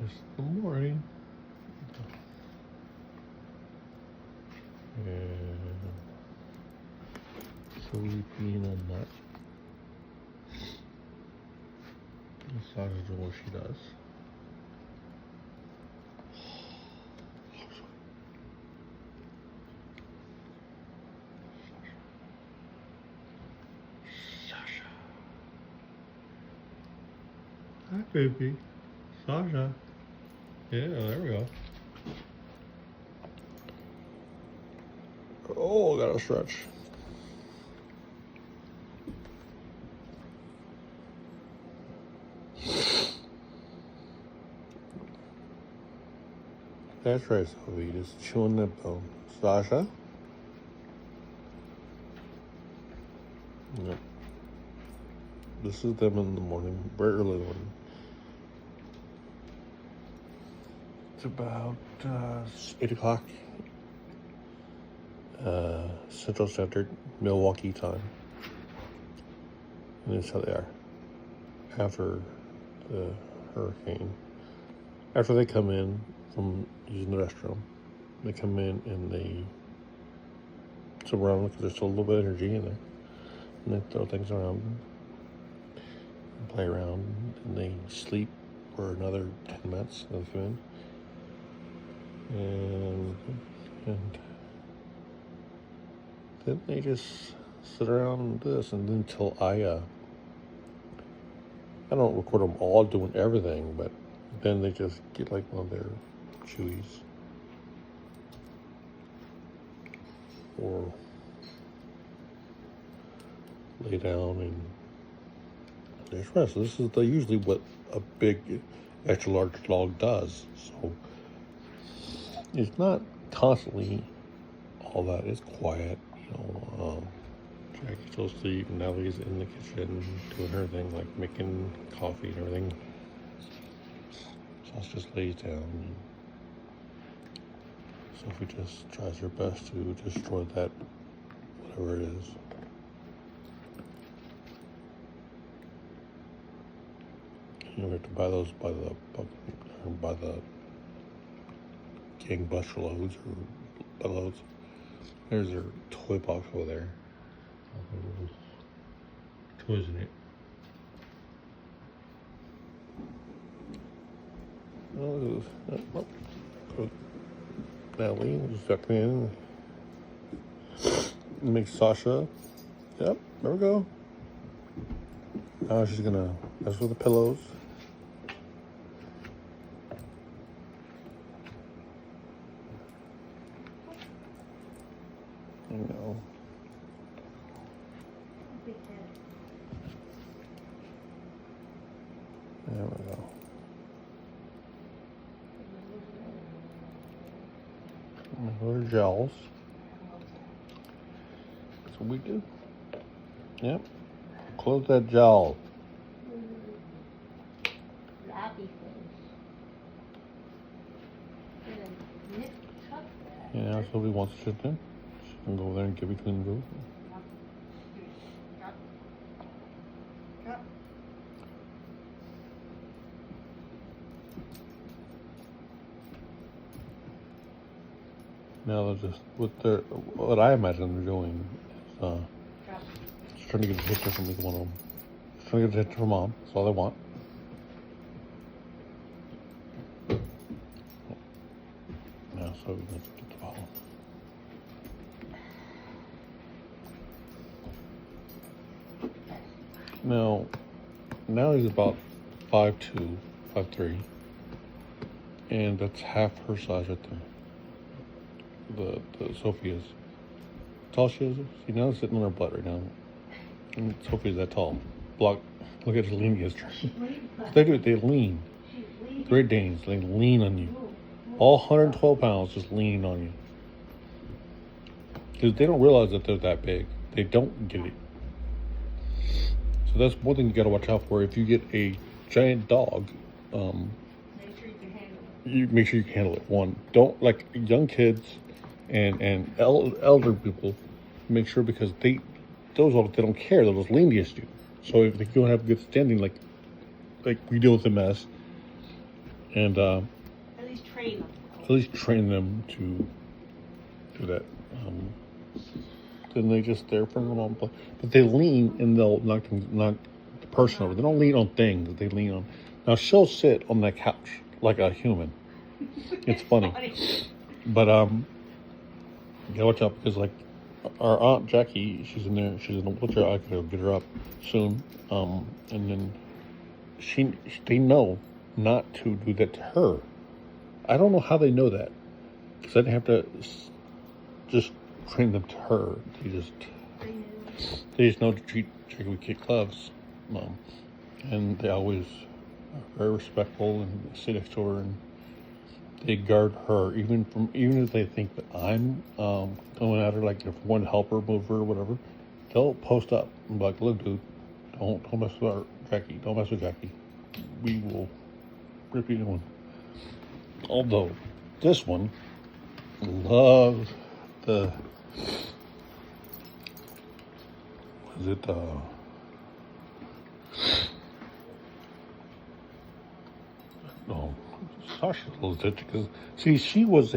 Just the morning. And sleeping a nut. Sasha doing what she does. Sasha. Hi, baby. Sasha. Yeah, there we go. Oh, gotta stretch. That's right, Sophie. Just chewing that bone. Sasha? Yep. This is them in the morning, very early in the morning. It's about 8 o'clock Central Standard, Milwaukee time. And that's how they are. After the hurricane. After they come in from using the restroom, they come in and they surround because there's still a little bit of energy in there. And they throw things around and play around, and they sleep for another 10 minutes. They come in. And then they just sit around and do this, and until I don't record them all doing everything, but then they just get like one of their chewies or lay down and there's rest. This is usually what a big extra large dog does. So it's not constantly all that. It's quiet, Jackie's still asleep, and Nellie's in the kitchen doing her thing, like making coffee and everything. Sauce just lays down. Sophie just tries her best to destroy that, whatever it is. You have to buy those by the gangbuster loads or loads. There's their toy box over there. Toys in it. Natalie just ducked in. Make Sasha. Yep, there we go. Now she's gonna mess with the pillows. I know. There we go. Little gels. That's what we do. Yep. Close that gel. Yeah, so we wants to sit there. She can go there and get between the roof. Now they're just what I imagine they're doing is just trying to get a picture from each one of them. Just trying to get a picture from mom. That's all they want. Now so we can get the bottle. Now he's about 5'2", 5'3", and that's half her size right there. The Sophie is tall. She is. See, now it's sitting on her butt right now. And Sophie's that tall. Look at her leaning against her. They do it. They lean. Great Danes. They lean on you. All 112 pounds just leaning on you. Because they don't realize that they're that big. They don't get it. So that's one thing you got to watch out for. If you get a giant dog, you make sure you can handle it. One, don't like young kids and elder people. Make sure because they don't care. They'll just lean against you. So if you don't have good standing, like we deal with them as And at least train them. At least train them to do that. Then they just stare for them on, but they lean and they'll knock the person over. They don't lean on things. They lean on. Now she'll sit on that couch like a human. It's funny. But you gotta watch out because like our aunt Jackie, she's in there. She's in a wheelchair. I gotta get her up soon. And then they know not to do that to her. I don't know how they know that because I didn't have to just train them to her. They just know to treat Jackie with kid gloves, and they always are very respectful and sit next to her and they guard her even if they think that I'm going at her, like if one help her move her or whatever, they'll post up and be like, look dude, don't mess with our Jackie, don't mess with Jackie, we will rip you one. Although this one loves the no, Sasha's a little ditchy because see, she was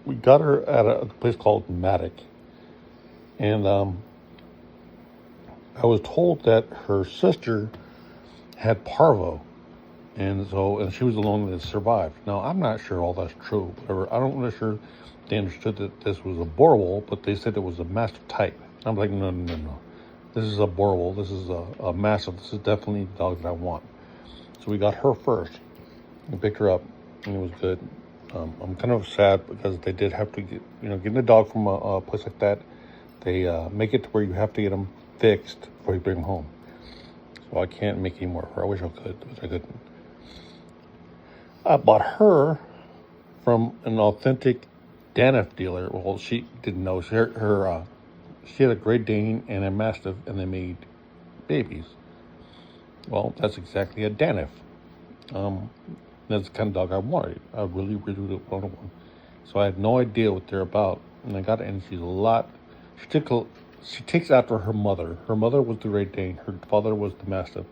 we got her at a place called Matic, and I was told that her sister had parvo, and she was the one that survived. Now I'm not sure all that's true. Whatever, I don't really sure they understood that this was a Boerboel, but they said it was a mastiff type. I'm like, no. This is a Boerboel. This is a mastiff. This is definitely the dog that I want. So we got her first. We picked her up, and it was good. I'm kind of sad because they did have to getting a dog from a place like that. They make it to where you have to get them fixed before you bring them home. So I can't make any more of her. I wish I could, but I couldn't. I bought her from an authentic Daniff dealer. Well, she didn't know. She had a Great Dane and a Mastiff, and they made babies. Well, that's exactly a Daniff. That's the kind of dog I wanted. I really, really wanted one. So I had no idea what they're about, and I got it. And she's a lot. She takes after her mother. Her mother was the Great Dane. Her father was the Mastiff.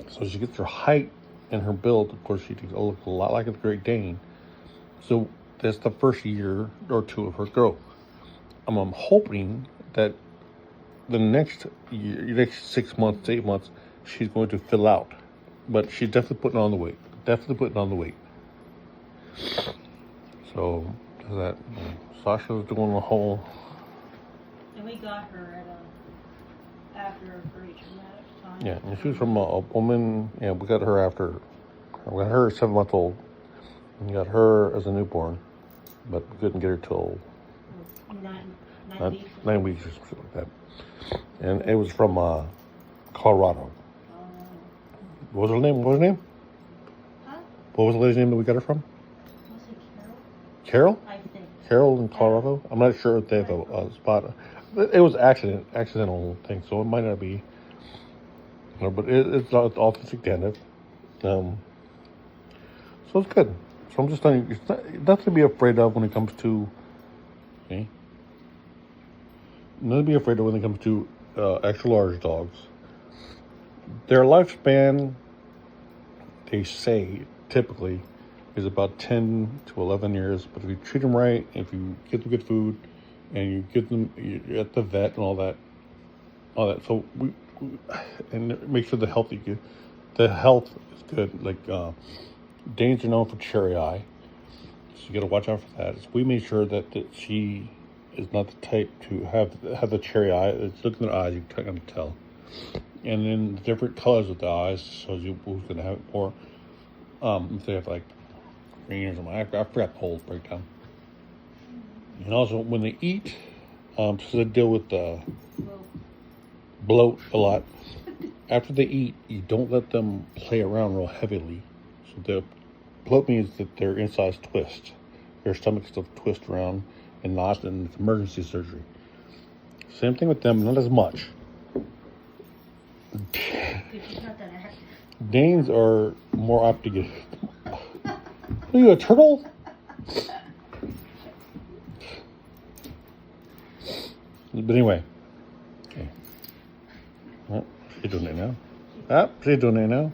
So she gets her height and her build. Of course, she looks a lot like a Great Dane. So that's the first year or two of her growth. I'm hoping that the next 6 months, 8 months, she's going to fill out. But she's definitely putting on the weight. So that Sasha's doing the whole. And we got her after a pretty traumatic time. Yeah, and she was from a woman. Yeah, we got her after. We got her 7 months old. We got her as a newborn, but we couldn't get her till 9 weeks or something like that. And it was from Colorado. What was her name? Huh? What was the lady's name that we got her from? Was it Carol? Carol? I think. Carol in Colorado? I'm not sure if they have a spot. It was accidental thing, so it might not be. But it's authentic Daniff. So it's good. So I'm just telling you, it's nothing to be afraid of when it comes to. Okay. Nothing to be afraid of when it comes to extra large dogs. Their lifespan, they say, typically, is about 10 to 11 years. But if you treat them right, if you give them good food, and you give them you're at the vet and all that. So we and make sure the health is good. Like Danes are known for cherry eye, so you got to watch out for that. So we made sure that she is not the type to have the cherry eye. It's looking at the eyes, you can kind of tell. And then the different colors of the eyes shows you who's going to have it more. If they have like green or something, I forgot the whole breakdown. And also when they eat, so they deal with bloat a lot. After they eat, you don't let them play around real heavily. So the bloat means that their insides twist. Their stomachs still twist around and not, and it's emergency surgery. Same thing with them, not as much. Danes are more apt to get. Are you a turtle? But anyway, okay. Oh, she's doing it now. She's doing it now.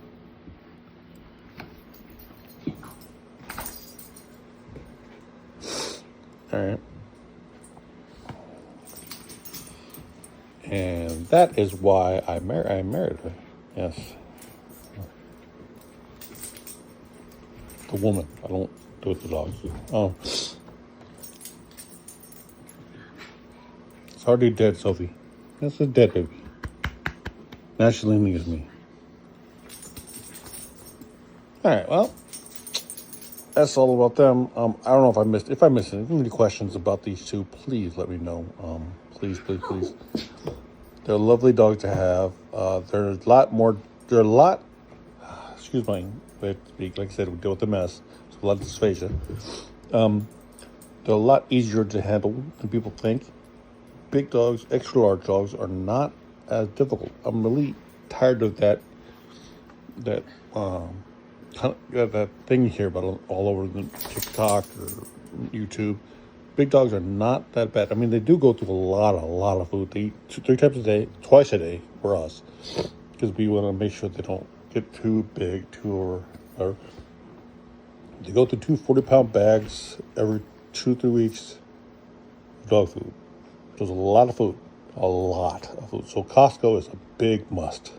All right. And that is why I married her. Yes. The woman. I don't do it with the dogs. Oh. It's already dead, Sophie. That's a dead baby. Now she's leaning at me. All right, well, that's all about them. I don't know if I missed. If I missed any questions about these two, please let me know. Please. They're lovely dogs to have. There's a lot more. They're a lot. Excuse my way to speak. Like I said, we deal with the mess. So a lot of dysphagia. They're a lot easier to handle than people think. Big dogs, extra large dogs, are not as difficult. I'm really tired of that thing you hear about all over the TikTok or YouTube. Big dogs are not that bad. I mean, they do go through a lot of food. They eat 3 times a day, twice a day for us, because we want to make sure they don't get too big, or they go through 2 40-pound bags every 2-3 weeks of dog food. There's a lot of food. So Costco is a big must.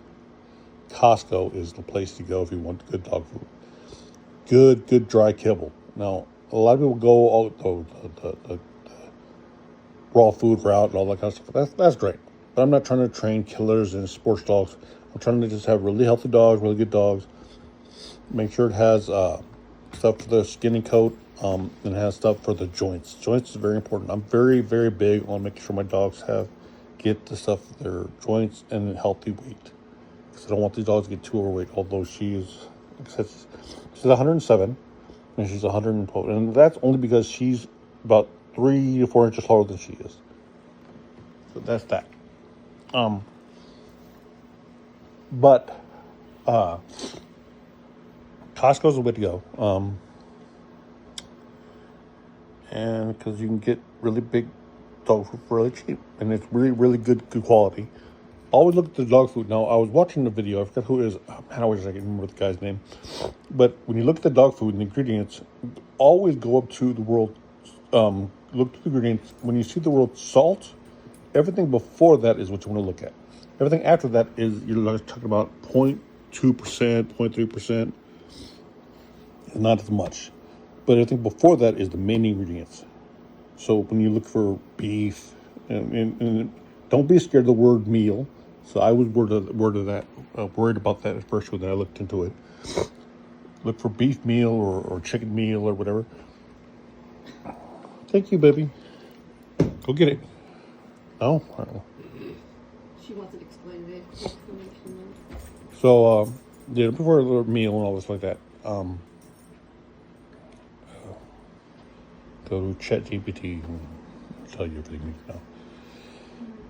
Costco is the place to go if you want good dog food. Good dry kibble. Now, a lot of people go all the raw food route and all that kind of stuff. That's great. But I'm not trying to train killers and sports dogs. I'm trying to just have really healthy dogs, really good dogs. Make sure it has stuff for the skin and coat, and it has stuff for the joints. Joints is very important. I'm very, very big on making sure my dogs get the stuff for their joints and healthy weight. Because I don't want these dogs to get too overweight, although she's 107 and she's 112. And that's only because she's about 3 to 4 inches taller than she is. So that's that. But Costco's the way to go. And because you can get really big dog food for really cheap, and it's really good quality. Always look at the dog food. Now, I was watching the video. I forgot who it is. I wish I could remember the guy's name. But when you look at the dog food and the ingredients, always go up to the word. Look to the ingredients. When you see the word salt, everything before that is what you want to look at. Everything after that is, you're talking about 0.2%, 0.3%. Not as much. But everything before that is the main ingredients. So when you look for beef, and don't be scared of the word meal. So I was worried about that at first when I looked into it. Look for beef meal or chicken meal or whatever. Thank you, baby. Go get it. Oh, I don't know. She wants it explained. Explanation. So, before the meal and all this like that, go to ChatGPT and tell you everything you need to know.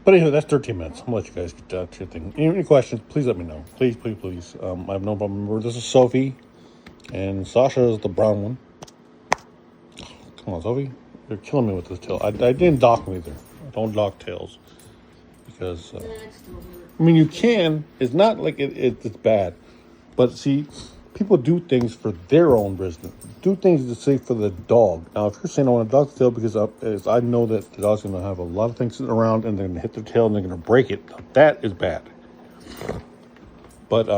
But anyway, that's 13 minutes. I'm going to let you guys get to your thing. Any questions, please let me know. Please. I have no problem. Remember, this is Sophie, and Sasha is the brown one. Come on, Sophie. You're killing me with this tail. I didn't dock them either. I don't dock tails. Because, I mean, you can. It's not like it's bad. But see, people do things for their own business. Do things to say for the dog. Now, if you're saying I want a dog's tail because I know that the dog's going to have a lot of things sitting around and they're going to hit their tail and they're going to break it, that is bad. But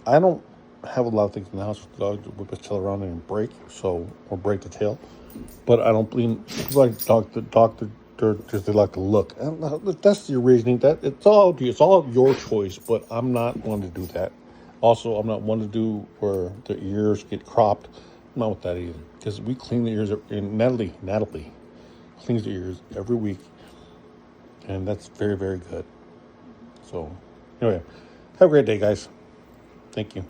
I don't have a lot of things in the house with the dog to whip his tail around and break, or break the tail. But I don't believe people like doctor because they like to look. That's your reasoning. That it's all your choice. But I'm not one to do that. Also, I'm not one to do where the ears get cropped. I'm not with that either. Because we clean the ears. And Natalie cleans the ears every week, and that's very, very good. So, anyway, have a great day, guys. Thank you.